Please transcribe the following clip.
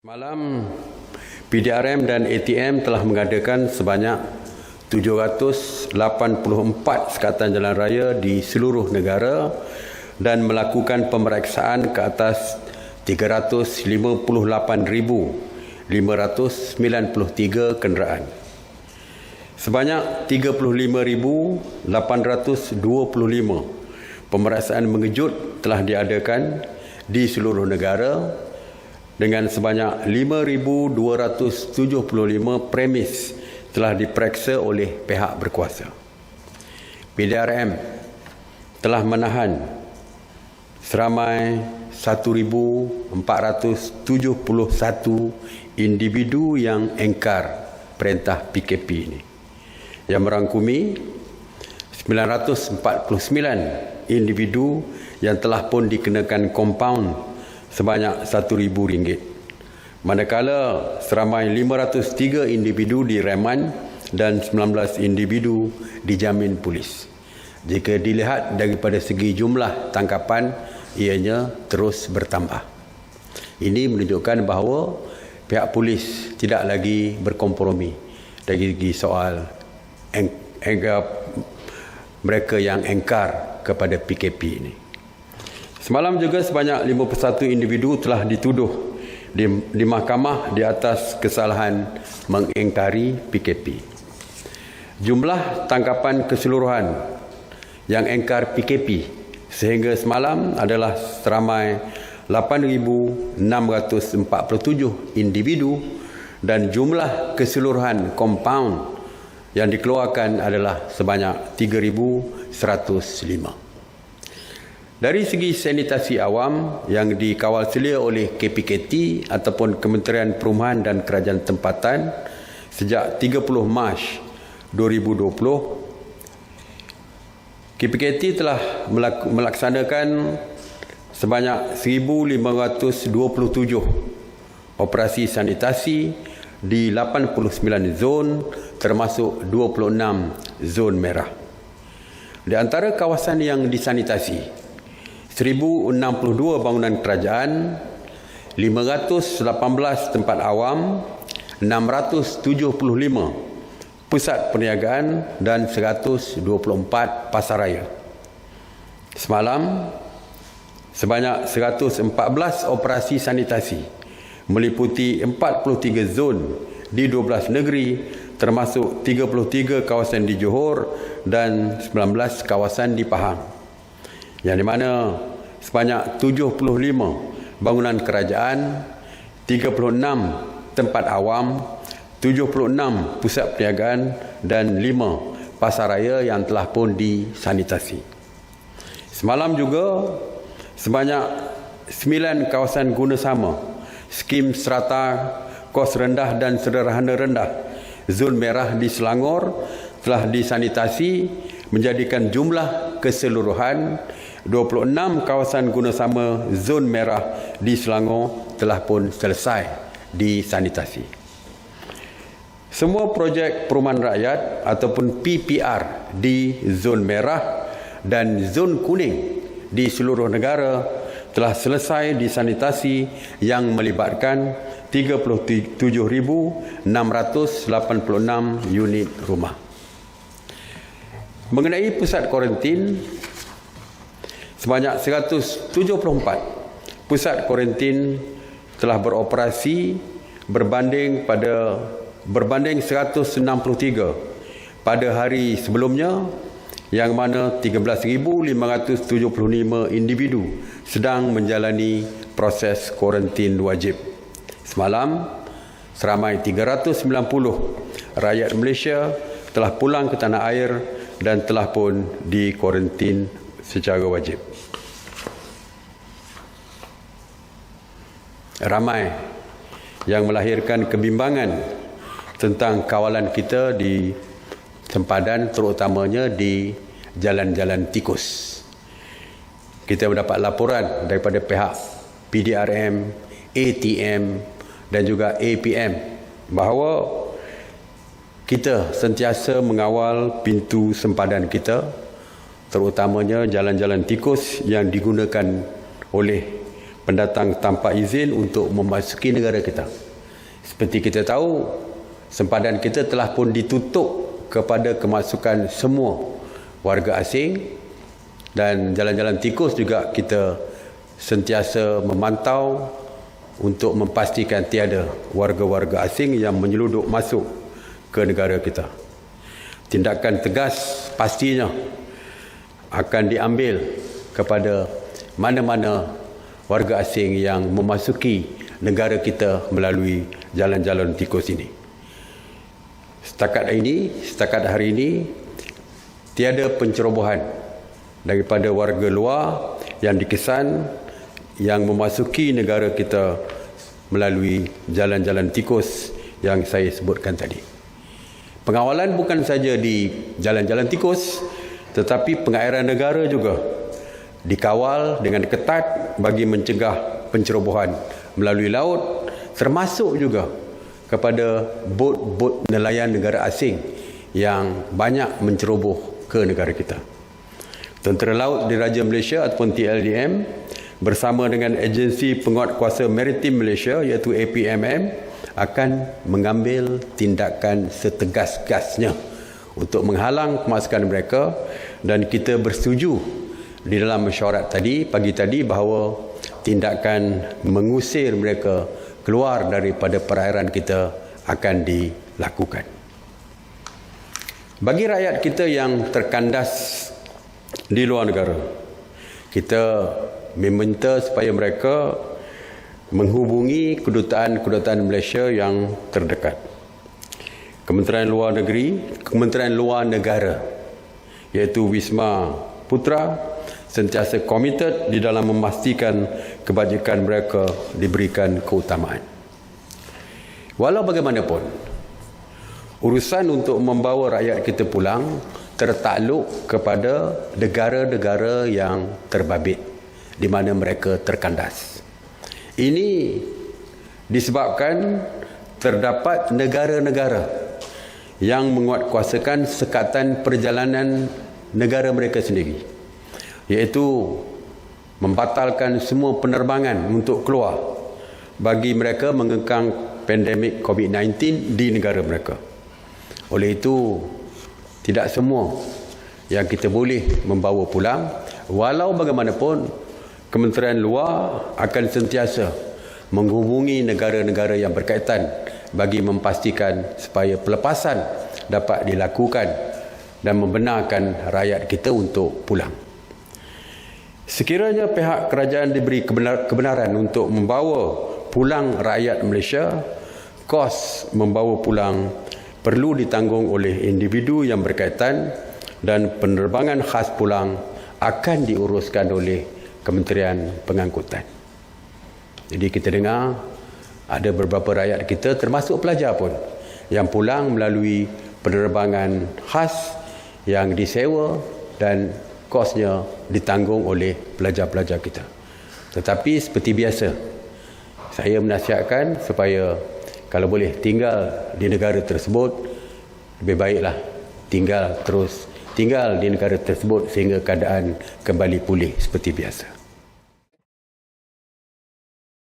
Malam, PDRM dan ATM telah mengadakan sebanyak 784 sekatan jalan raya di seluruh negara dan melakukan pemeriksaan ke atas 358,593 kenderaan. Sebanyak 35,825 pemeriksaan mengejut telah diadakan di seluruh negara dengan sebanyak 5,275 premis telah diperiksa oleh pihak berkuasa. PDRM telah menahan seramai 1,471 individu yang engkar perintah PKP ini, yang merangkumi 949 individu yang telah pun dikenakan kompaun sebanyak RM1,000, manakala seramai 503 individu direman dan 19 individu dijamin polis. Jika dilihat daripada segi jumlah tangkapan, ianya terus bertambah. Ini menunjukkan bahawa pihak polis tidak lagi berkompromi dari segi soal mereka yang engkar kepada PKP ini. Semalam juga sebanyak 51 individu telah dituduh di mahkamah di atas kesalahan mengingkari PKP. Jumlah tangkapan keseluruhan yang engkar PKP sehingga semalam adalah seramai 8,647 individu dan jumlah keseluruhan kompaun yang dikeluarkan adalah sebanyak 3,105. Dari segi sanitasi awam yang dikawal selia oleh KPKT ataupun Kementerian Perumahan dan Kerajaan Tempatan sejak 30 Mac 2020, KPKT telah melaksanakan sebanyak 1,527 operasi sanitasi di 89 zon termasuk 26 zon merah. Di antara kawasan yang disanitasi, 1,062 bangunan kerajaan, 518 tempat awam, 675 pusat perniagaan dan 124 pasaraya. Semalam, sebanyak 114 operasi sanitasi meliputi 43 zon di 12 negeri termasuk 33 kawasan di Johor dan 19 kawasan di Pahang, yang di mana sebanyak 75 bangunan kerajaan, 36 tempat awam, 76 pusat perniagaan dan 5 pasaraya yang telah pun disanitasi. Semalam juga sebanyak 9 kawasan guna sama, skim serata kos rendah dan sederhana rendah, zon merah di Selangor telah disanitasi menjadikan jumlah keseluruhan 26 kawasan guna sama zon merah di Selangor telah pun selesai disanitasi. Semua projek perumahan rakyat ataupun PPR di zon merah dan zon kuning di seluruh negara telah selesai disanitasi yang melibatkan 37,686 unit rumah. Mengenai pusat kuarantin, sebanyak 174 pusat kuarantin telah beroperasi berbanding 163 pada hari sebelumnya, yang mana 13,575 individu sedang menjalani proses kuarantin wajib. Semalam, seramai 390 rakyat Malaysia telah pulang ke tanah air dan telah pun dikuarantin secara wajib. Ramai yang melahirkan kebimbangan tentang kawalan kita di sempadan, terutamanya di jalan-jalan tikus. Kita mendapat laporan daripada pihak PDRM, ATM dan juga APM bahawa kita sentiasa mengawal pintu sempadan kita, terutamanya jalan-jalan tikus yang digunakan oleh pendatang tanpa izin untuk memasuki negara kita. Seperti kita tahu, sempadan kita telah pun ditutup kepada kemasukan semua warga asing, dan jalan-jalan tikus juga kita sentiasa memantau untuk memastikan tiada warga-warga asing yang menyeluduk masuk ke negara kita. Tindakan tegas pastinya akan diambil kepada mana-mana warga asing yang memasuki negara kita melalui jalan-jalan tikus ini. Setakat hari ini, tiada pencerobohan daripada warga luar yang dikesan yang memasuki negara kita melalui jalan-jalan tikus yang saya sebutkan tadi. Pengawalan bukan saja di jalan-jalan tikus, tetapi pengairan negara juga dikawal dengan ketat bagi mencegah pencerobohan melalui laut, termasuk juga kepada bot-bot nelayan negara asing yang banyak menceroboh ke negara kita. Tentera Laut Diraja Malaysia ataupun TLDM bersama dengan Agensi Penguatkuasa Maritim Malaysia iaitu APMM akan mengambil tindakan setegas-gasnya untuk menghalang pemasukan mereka, dan kita bersetuju di dalam mesyuarat pagi tadi bahawa tindakan mengusir mereka keluar daripada perairan kita akan dilakukan. Bagi rakyat kita yang terkandas di luar negara, kita meminta supaya mereka menghubungi kedutaan Malaysia yang terdekat. Kementerian Luar Negeri, Kementerian Luar Negara iaitu Wisma Putra sentiasa komited di dalam memastikan kebajikan mereka diberikan keutamaan. Walau bagaimanapun, urusan untuk membawa rakyat kita pulang tertakluk kepada negara-negara yang terbabit di mana mereka terkandas. Ini disebabkan terdapat negara-negara yang menguatkuasakan sekatan perjalanan negara mereka sendiri, iaitu membatalkan semua penerbangan untuk keluar bagi mereka mengekang pandemik COVID-19 di negara mereka. Oleh itu, tidak semua yang kita boleh membawa pulang. Walau bagaimanapun, Kementerian Luar akan sentiasa menghubungi negara-negara yang berkaitan bagi memastikan supaya pelepasan dapat dilakukan dan membenarkan rakyat kita untuk pulang. Sekiranya pihak kerajaan diberi kebenaran untuk membawa pulang rakyat Malaysia, kos membawa pulang perlu ditanggung oleh individu yang berkaitan, dan penerbangan khas pulang akan diuruskan oleh Kementerian Pengangkutan. Jadi kita dengar ada beberapa rakyat kita, termasuk pelajar pun, yang pulang melalui penerbangan khas yang disewa dan kosnya ditanggung oleh pelajar-pelajar kita. Tetapi seperti biasa, saya menasihatkan supaya kalau boleh tinggal di negara tersebut, lebih baiklah tinggal di negara tersebut sehingga keadaan kembali pulih seperti biasa.